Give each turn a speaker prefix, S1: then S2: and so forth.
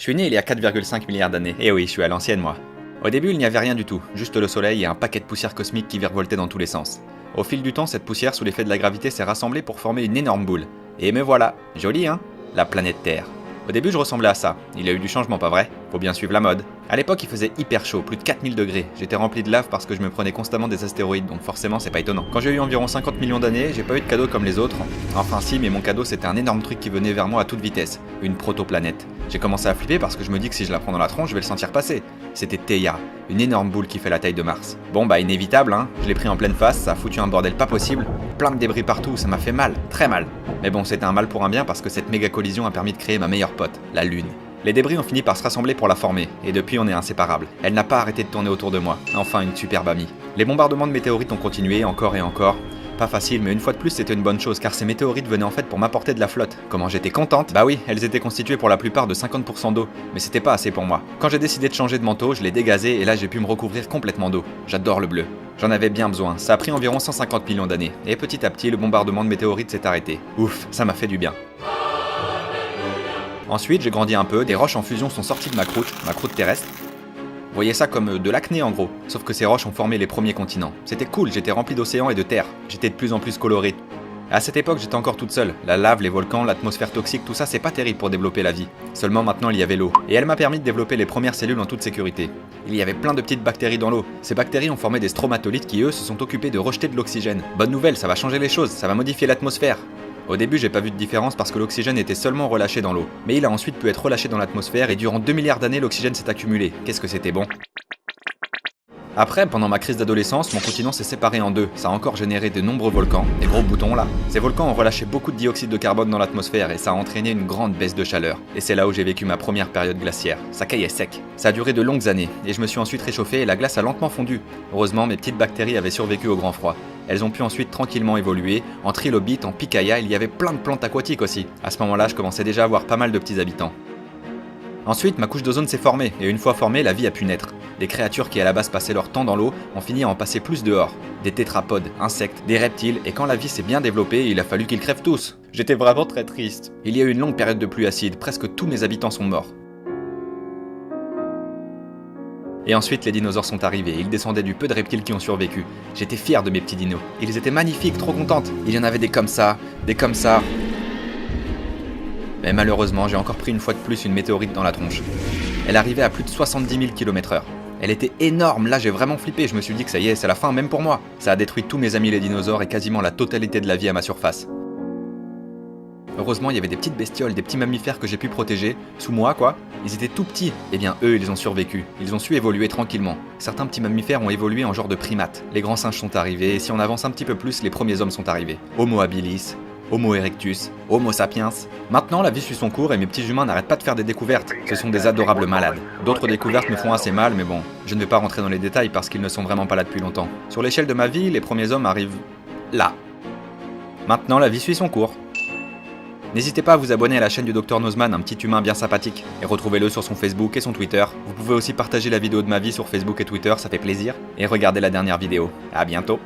S1: Je suis né il y a 4,5 milliards d'années, et oui, je suis à l'ancienne moi. Au début, il n'y avait rien du tout, juste le soleil et un paquet de poussière cosmique qui virevoltait dans tous les sens. Au fil du temps, cette poussière, sous l'effet de la gravité, s'est rassemblée pour former une énorme boule. Et me voilà, joli hein, la planète Terre. Au début, je ressemblais à ça. Il y a eu du changement, pas vrai? Faut bien suivre la mode. À l'époque, il faisait hyper chaud, plus de 4000 degrés. J'étais rempli de lave parce que je me prenais constamment des astéroïdes, donc forcément, c'est pas étonnant. Quand j'ai eu environ 50 millions d'années, j'ai pas eu de cadeau comme les autres. Enfin si, mais mon cadeau, c'était un énorme truc qui venait vers moi à toute vitesse. Une protoplanète. J'ai commencé à flipper parce que je me dis que si je la prends dans la tronche, je vais le sentir passer. C'était Theia, une énorme boule qui fait la taille de Mars. Bon bah inévitable hein, je l'ai pris en pleine face, ça a foutu un bordel pas possible. Plein de débris partout, ça m'a fait mal, très mal. Mais bon, c'était un mal pour un bien parce que cette méga collision a permis de créer ma meilleure pote, la Lune. Les débris ont fini par se rassembler pour la former, et depuis on est inséparables. Elle n'a pas arrêté de tourner autour de moi, enfin une superbe amie. Les bombardements de météorites ont continué, encore et encore. Pas facile, mais une fois de plus c'était une bonne chose, car ces météorites venaient en fait pour m'apporter de la flotte. Comment j'étais contente? Bah oui, elles étaient constituées pour la plupart de 50% d'eau, mais c'était pas assez pour moi. Quand j'ai décidé de changer de manteau, je l'ai dégazé et là j'ai pu me recouvrir complètement d'eau. J'adore le bleu. J'en avais bien besoin, ça a pris environ 150 millions d'années, et petit à petit le bombardement de météorites s'est arrêté. Ouf, ça m'a fait du bien. Ensuite, j'ai grandi un peu, des roches en fusion sont sorties de ma croûte terrestre. Vous voyez ça comme de l'acné en gros, sauf que ces roches ont formé les premiers continents. C'était cool, j'étais rempli d'océans et de terre. J'étais de plus en plus coloré. À cette époque, j'étais encore toute seule. La lave, les volcans, l'atmosphère toxique, tout ça, c'est pas terrible pour développer la vie. Seulement maintenant, il y avait l'eau. Et elle m'a permis de développer les premières cellules en toute sécurité. Il y avait plein de petites bactéries dans l'eau. Ces bactéries ont formé des stromatolites qui, eux, se sont occupés de rejeter de l'oxygène. Bonne nouvelle, ça va changer les choses, ça va modifier l'atmosphère. Au début, j'ai pas vu de différence parce que l'oxygène était seulement relâché dans l'eau. Mais il a ensuite pu être relâché dans l'atmosphère et durant 2 milliards d'années, l'oxygène s'est accumulé. Qu'est-ce que c'était bon. Après, pendant ma crise d'adolescence, mon continent s'est séparé en deux. Ça a encore généré de nombreux volcans, des gros boutons là. Ces volcans ont relâché beaucoup de dioxyde de carbone dans l'atmosphère et ça a entraîné une grande baisse de chaleur. Et c'est là où j'ai vécu ma première période glaciaire. Ça caillait sec. Ça a duré de longues années et je me suis ensuite réchauffé et la glace a lentement fondu. Heureusement, mes petites bactéries avaient survécu au grand froid. Elles ont pu ensuite tranquillement évoluer. En trilobite, en picaya, il y avait plein de plantes aquatiques aussi. À ce moment-là, je commençais déjà à avoir pas mal de petits habitants. Ensuite, ma couche d'ozone s'est formée, et une fois formée, la vie a pu naître. Des créatures qui à la base passaient leur temps dans l'eau ont fini à en passer plus dehors. Des tétrapodes, insectes, des reptiles, et quand la vie s'est bien développée, il a fallu qu'ils crèvent tous. J'étais vraiment très triste. Il y a eu une longue période de pluie acide, presque tous mes habitants sont morts. Et ensuite, les dinosaures sont arrivés, ils descendaient du peu de reptiles qui ont survécu. J'étais fier de mes petits dinos. Ils étaient magnifiques, trop contentes. Il y en avait des comme ça, des comme ça. Mais malheureusement, j'ai encore pris une fois de plus une météorite dans la tronche. Elle arrivait à plus de 70 000 km/h. Elle était énorme, là j'ai vraiment flippé, je me suis dit que ça y est, c'est la fin même pour moi. Ça a détruit tous mes amis les dinosaures et quasiment la totalité de la vie à ma surface. Heureusement, il y avait des petites bestioles, des petits mammifères que j'ai pu protéger, sous moi quoi. Ils étaient tout petits, et bien eux ils ont survécu, ils ont su évoluer tranquillement. Certains petits mammifères ont évolué en genre de primates. Les grands singes sont arrivés, et si on avance un petit peu plus, les premiers hommes sont arrivés. Homo habilis, Homo erectus, Homo sapiens. Maintenant, la vie suit son cours et mes petits humains n'arrêtent pas de faire des découvertes. Ce sont des adorables malades. D'autres découvertes me font assez mal, mais bon, je ne vais pas rentrer dans les détails parce qu'ils ne sont vraiment pas là depuis longtemps. Sur l'échelle de ma vie, les premiers hommes arrivent là. Maintenant, la vie suit son cours. N'hésitez pas à vous abonner à la chaîne du Dr Nozman, un petit humain bien sympathique, et retrouvez-le sur son Facebook et son Twitter. Vous pouvez aussi partager la vidéo de ma vie sur Facebook et Twitter, ça fait plaisir, et regardez la dernière vidéo. À bientôt.